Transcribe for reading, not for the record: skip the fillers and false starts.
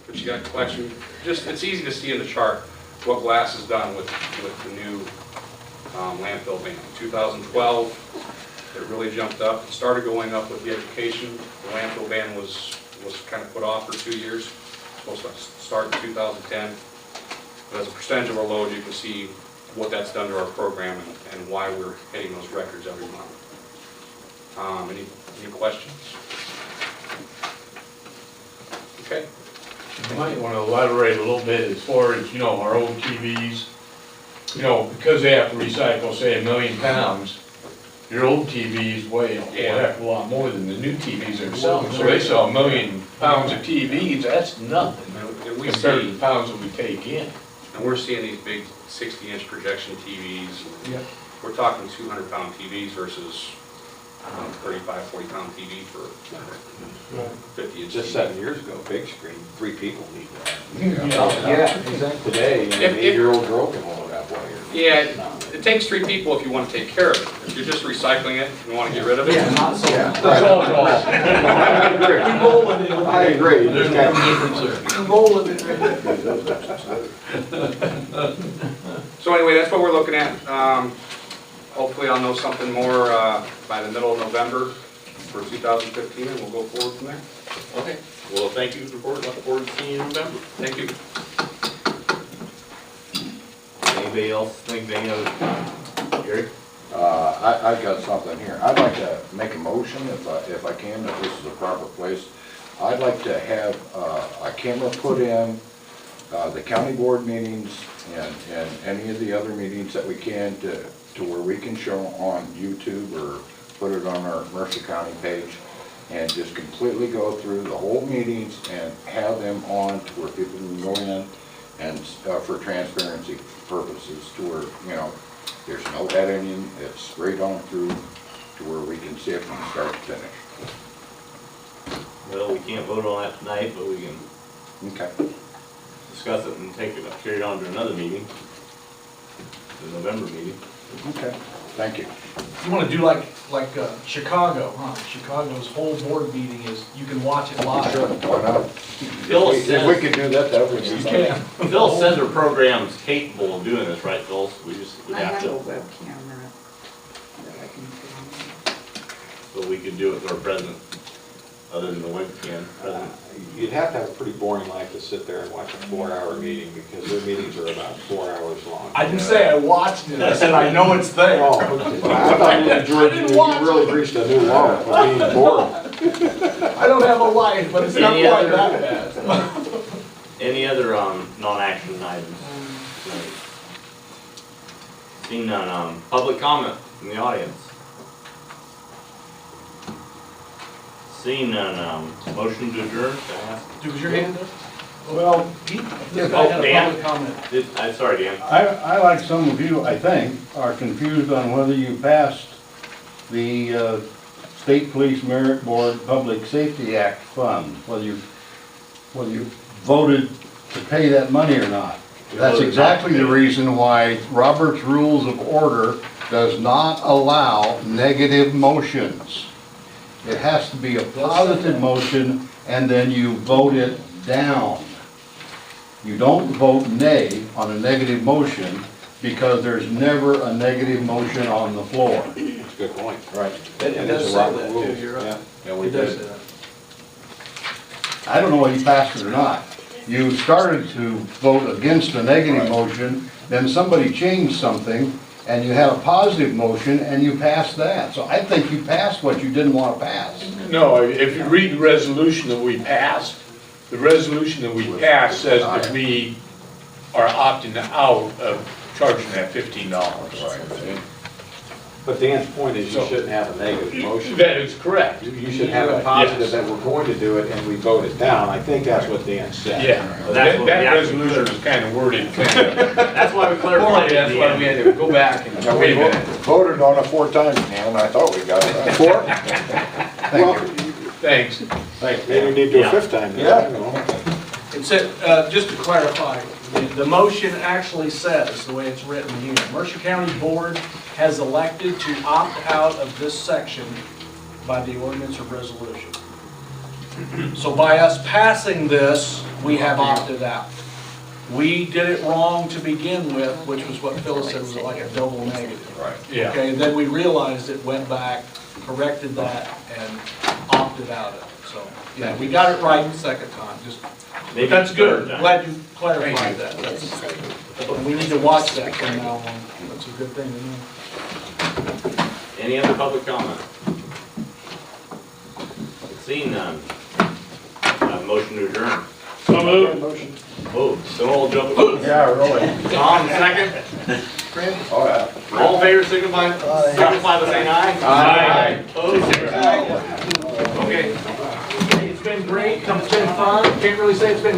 But you got collection. Just it's easy to see in the chart what glass has done with the new landfill ban. 2012, it really jumped up. It started going up with the education. The landfill ban was kind of put off for 2 years. Supposed to start in 2010. But as a percentage of our load, you can see what that's done to our program and why we're hitting those records every month. Any questions? Okay. You might want to elaborate a little bit as far as, you know, our old TVs, you know, because they have to recycle, say, 1 million pounds, your old TVs weigh a whole heck of a lot more than the new TVs they're selling. So they sell 1 million pounds of TVs, that's nothing compared to the pounds that we take in. And we're seeing these big 60-inch projection TVs. Yep. We're talking 200-pound TVs versus 35, 40-pound TV for 50-inch. Just 7 years ago, big screen, 3 people need that. Yeah, exactly. Today, an 8-year-old girl can hold it up while you're... Yeah, it takes 3 people if you want to take care of it. If you're just recycling it and you want to get rid of it. Yeah, not so. Yeah. That's all it was. I agree. You just got So anyway, that's what we're looking at. Hopefully I'll know something more by the middle of November for 2015, and we'll go forward from there. Okay. Well, thank you for the report. Look forward to seeing you in November. Thank you. Anybody else think they know? Gary? I've got something here. I'd like to make a motion, if I can, if this is a proper place. I'd like to have a camera put in the county board meetings and any of the other meetings that we can to where we can show on YouTube or put it on our Mercer County page and just completely go through the whole meetings and have them on to where people can go in and for transparency purposes to where, you know, there's no editing, it's straight on through to where we can see it from start to finish. Well, we can't vote on that tonight, but we can Okay. discuss it and carry it on to another meeting, the November meeting. Okay. Thank you. You want to do like Chicago, huh? Chicago's whole board meeting is, you can watch it live. Sure, why not? Phil If we could do that, that would be You fun. can. Phil says our program's capable of doing this, right, Phil? So we just would I have have a to, web camera that I can put on. so we could do it with our president, other than the webcam president. You'd have to have a pretty boring life to sit there and watch a 4-hour meeting because their meetings are about 4 hours long. I didn't say I watched it, I said I know it's there. Oh, okay. I thought you enjoyed, you really reached a new level of being bored. I don't have a life, but it's not Any quite other- that bad. Any other non-action items tonight? Seeing none, public comment from the audience. Seeing none, motion to adjourn, can I ask? Was your hand up? Well, This guy had a Dan? public comment. I'm sorry, Dan. I, like some of you, I think, are confused on whether you passed the State Police Merit Board Public Safety Act fund, whether you voted to pay that money or not. That's exactly the reason why Robert's Rules of Order does not allow negative motions. It has to be a positive motion, and then you vote it down. You don't vote nay on a negative motion, because there's never a negative motion on the floor. That's a good point. Right. It does say that too, you're right. Yeah, we It does did. say that. I don't know whether you passed it or not. You started to vote against a negative motion, then somebody changed something, and you had a positive motion, and you passed that. So I think you passed what you didn't want to pass. No, if you read the resolution that we passed, the resolution that we passed says that we are opting out of charging that $15. But Dan's point is you shouldn't have a negative motion. That is correct. You should have a positive that we're going to do it and we vote it down. I think that's what Dan said. Yeah, That's what we that have to resolution is kind of worded kind of That's why we clarified poorly, it. that's at why the we end. had to go back and, Now, wait a we minute. voted on it 4 times, and I thought we got it. 4? Thank you. Thanks. Thanks. Maybe we need to do a 5th time. then, I don't know. It said, just to clarify, the motion actually says, the way it's written here, Mercer County Board has elected to opt out of this section by the ordinance or resolution. So by us passing this, we have opted out. We did it wrong to begin with, which was what Phyllis said was like a double negative. Right. Yeah. Okay, and then we realized it, went back, corrected that, and opted out of it. So, yeah, we got it right the second time, just, Maybe that's good. third time. Glad you clarified that. And we need to watch that from now on. That's a good thing to know. Any other public comment? Seeing none. Motion to adjourn. So moved. Motion. Oh, don't all jump. Yeah, really. Tom, second. Oh, yeah. All in favor, signify by saying aye. Aye. Opposed? Okay. It's been great, it's been fun, can't really say it's been